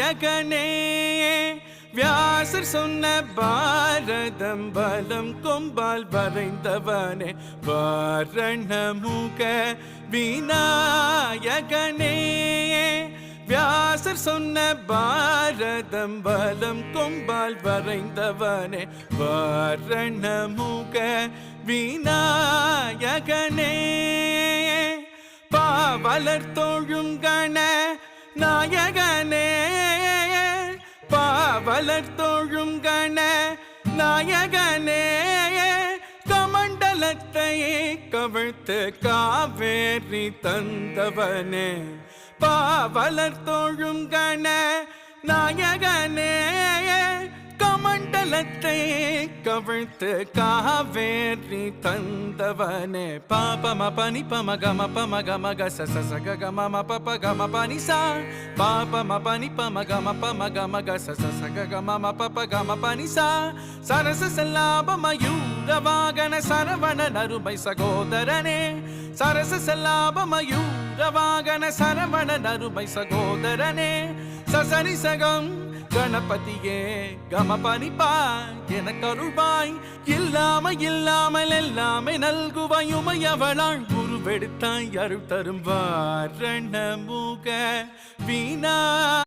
விநாயகனே வியாசர் சொன்ன பாரதம் பலம் கொம்பால் வரைந்தவனே வாரணமுக விநாயகனே வியாசர் சொன்ன பாரதம் பலம் கொம்பால் வரைந்தவனே வாரணமுக விநாயகனே பாவலர் தோழும் கண நாயகனே பாவலர் தோழும் கண நாயகனே கமண்டலத்தை கவிழ்த்து காவேரி தந்தவனே பாவலர் தோழும் கண நாயகனே கமண்டலத்தை கவிழ்த்து காவேரி தந்தவனே பாபம பனி பமகம பமகமக சசசகம பபகம பனிசா பாபம பனி பமகம பமகமக சசசகம பபகம பனிசா சரச செல்லாபமயூர வாகன சரவண நருமை சகோதரனே சரச செல்லாபமயூர வாகன சரவண நருமை சகோதரனே சசரி சகம் கணபதியே கம பனிப்பா எனக்கு அருள்வாய் இல்லாமல் எல்லாமே நல்குவாய் உமையவளாள் குருவெடுத்தாய் அருள் தரும் வாரணமுக விநாயகனே